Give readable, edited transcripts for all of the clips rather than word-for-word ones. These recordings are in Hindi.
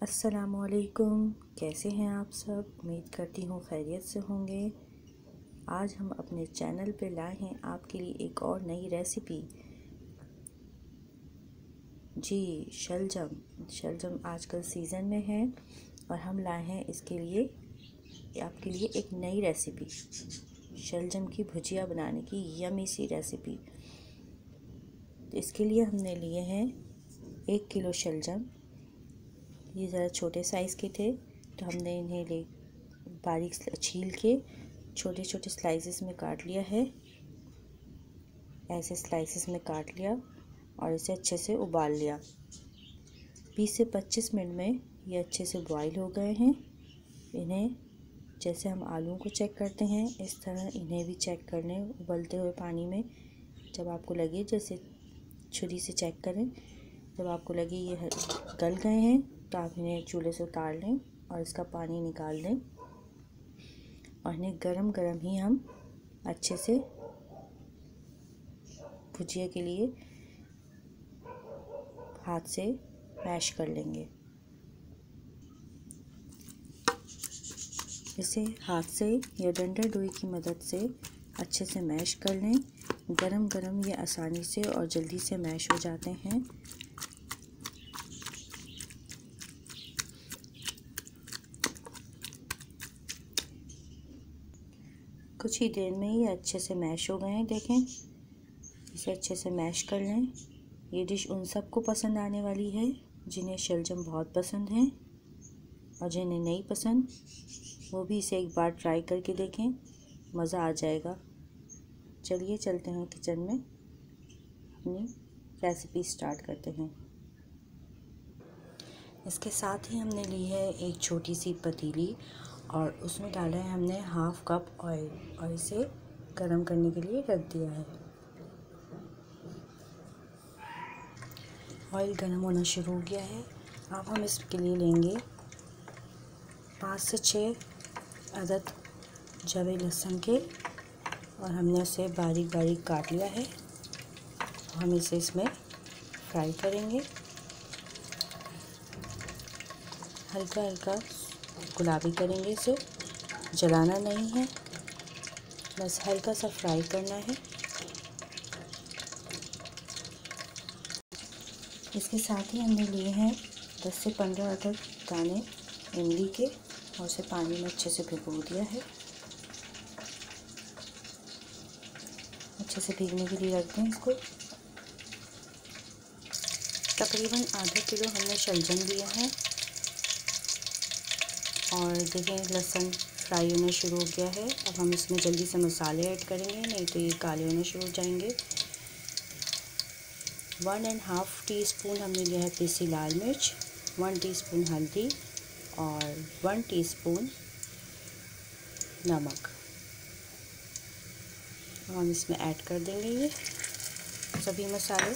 अस्सलामुअलैकुम। कैसे हैं आप सब? उम्मीद करती हूँ खैरियत से होंगे। आज हम अपने चैनल पे लाए हैं आपके लिए एक और नई रेसिपी। जी, शलजम आजकल सीज़न में है और हम लाए हैं इसके लिए आपके लिए एक नई रेसिपी, शलजम की भुजिया बनाने की यमी सी रेसिपी। तो इसके लिए हमने लिए हैं 1 किलो शलजम। ये ज़रा छोटे साइज़ के थे तो हमने इन्हें बारीक छील के छोटे छोटे स्लाइसेस में काट लिया है। ऐसे स्लाइसेस में काट लिया और इसे अच्छे से उबाल लिया। 20 से 25 मिनट में ये अच्छे से बॉईल हो गए हैं। इन्हें जैसे हम आलू को चेक करते हैं इस तरह इन्हें भी चेक कर लें उबलते हुए पानी में। जब आपको लगे, जैसे छुरी से चेक करें, जब आपको लगे ये गल गए हैं तो आप इन्हें चूल्हे से उतार लें और इसका पानी निकाल दें और इन्हें गरम गरम ही हम अच्छे से भुजिया के लिए हाथ से मैश कर लेंगे। इसे हाथ से या ब्लेंडर डोई की मदद से अच्छे से मैश कर लें। गरम गरम ये आसानी से और जल्दी से मैश हो जाते हैं। कुछ ही देर में ये अच्छे से मैश हो गए हैं। देखें, इसे अच्छे से मैश कर लें। ये डिश उन सबको पसंद आने वाली है जिन्हें शलजम बहुत पसंद है, और जिन्हें नहीं पसंद वो भी इसे एक बार ट्राई करके देखें, मज़ा आ जाएगा। चलिए चलते हैं किचन में, अपनी रेसिपी स्टार्ट करते हैं। इसके साथ ही हमने ली है एक छोटी सी पतीली और उसमें डाला है हमने हाफ कप ऑयल और इसे गरम करने के लिए रख दिया है। ऑयल गरम होना शुरू हो गया है। अब हम इसके लिए लेंगे 5 से 6 अदद जवे लहसुन के और हमने उसे बारीक बारीक काट लिया है। हम इसे इसमें फ्राई करेंगे। हल्का हल्का गुलाबी करेंगे, इसे जलाना नहीं है, बस हल्का सा फ्राई करना है। इसके साथ ही हमने लिए हैं 10 से 15 अदद दाने इमली के और उसे पानी में अच्छे से भिगो दिया है। अच्छे से भीगने के लिए रख दें इसको। तकरीबन आधा किलो हमने शलजम लिए हैं और देखें लहसुन फ्राई होना शुरू हो गया है। अब हम इसमें जल्दी से मसाले ऐड करेंगे, नहीं तो ये काले होने शुरू हो जाएंगे। 1.5 टीस्पून हमने लिया है पीसी लाल मिर्च, 1 टीस्पून हल्दी और 1 टीस्पून नमक। हम इसमें ऐड कर देंगे ये सभी मसाले।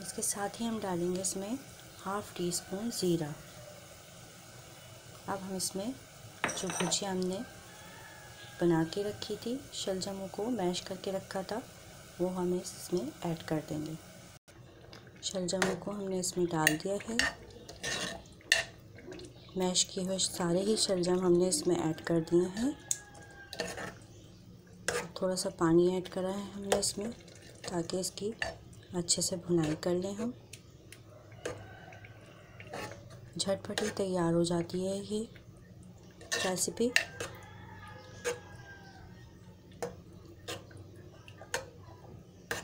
इसके साथ ही हम डालेंगे इसमें हाफ टी स्पून ज़ीरा। अब हम इसमें जो भुजिया हमने बना के रखी थी, शलजमों को मैश करके रखा था, वो हम इसमें ऐड कर देंगे। शलजमों को हमने इसमें डाल दिया है। मैश किए हुए सारे ही शलजम हमने इसमें ऐड कर दिए हैं। थोड़ा सा पानी ऐड करा है हमने इसमें ताकि इसकी अच्छे से भुनाई कर लें हम। झटपट ही तैयार हो जाती है ये रेसिपी।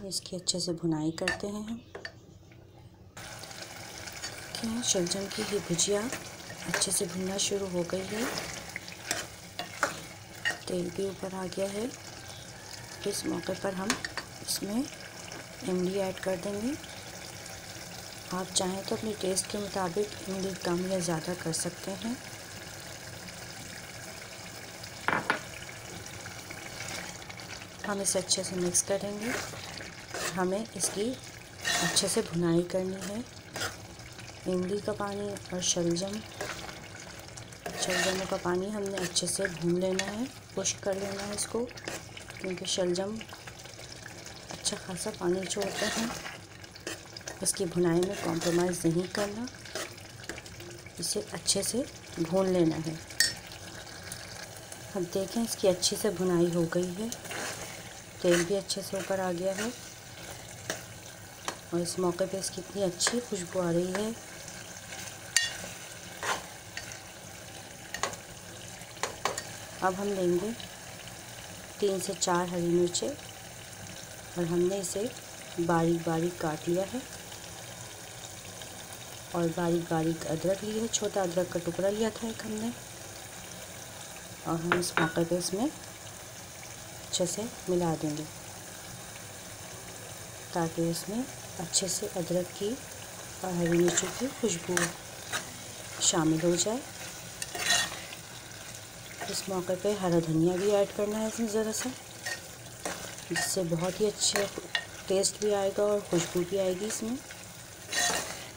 इसकी अच्छे से भुनाई करते हैं हम। क्या शलजम की ये भुजिया अच्छे से भुनना शुरू हो गई है, तेल भी ऊपर आ गया है। इस मौके पर हम इसमें इमली ऐड कर देंगे। आप चाहें तो अपने टेस्ट के मुताबिक इमली कम या ज़्यादा कर सकते हैं। हम इसे अच्छे से मिक्स करेंगे। हमें इसकी अच्छे से भुनाई करनी है। इमली का पानी और शलजमों का पानी हमने अच्छे से भून लेना है, खुश्क कर लेना है इसको, क्योंकि शलजम अच्छा खासा पानी छोड़ते हैं। इसकी भुनाई में कॉम्प्रोमाइज़ नहीं करना, इसे अच्छे से भून लेना है। अब देखें इसकी अच्छे से भुनाई हो गई है, तेल भी अच्छे से ऊपर आ गया है और इस मौके पे इसकी इतनी अच्छी खुशबू आ रही है। अब हम लेंगे 3 से 4 हरी मिर्चें और हमने इसे बारीक बारीक काट लिया है और बारीक बारीक अदरक लिया है, छोटा अदरक का टुकड़ा लिया था एक हमने, और हम इस मौके पे इसमें अच्छे से मिला देंगे ताकि इसमें अच्छे से अदरक की और हरी मिर्चों की खुशबू शामिल हो जाए। इस मौके पे हरा धनिया भी ऐड करना है इसमें ज़रा सा, जिससे बहुत ही अच्छे टेस्ट भी आएगा और खुशबू भी आएगी इसमें।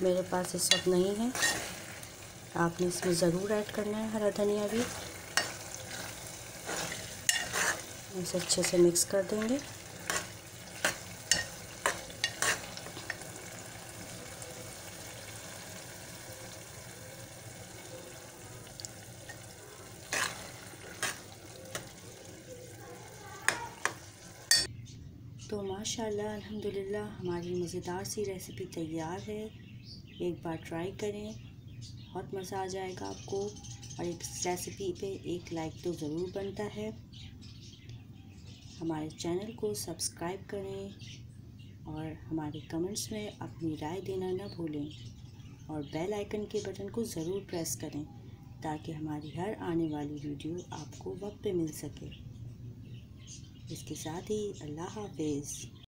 मेरे पास इस वक्त नहीं है, आपने इसमें ज़रूर ऐड करना है हरा धनिया भी। इसे अच्छे से मिक्स कर देंगे। तो माशाल्लाह अल्हम्दुलिल्लाह हमारी मज़ेदार सी रेसिपी तैयार है। एक बार ट्राई करें, बहुत मज़ा आ जाएगा आपको। और एक रेसिपी पे एक लाइक तो ज़रूर बनता है। हमारे चैनल को सब्सक्राइब करें और हमारे कमेंट्स में अपनी राय देना न भूलें और बेल आइकन के बटन को ज़रूर प्रेस करें ताकि हमारी हर आने वाली वीडियो आपको वक्त पे मिल सके। इसके साथ ही अल्लाह हाफ़िज़।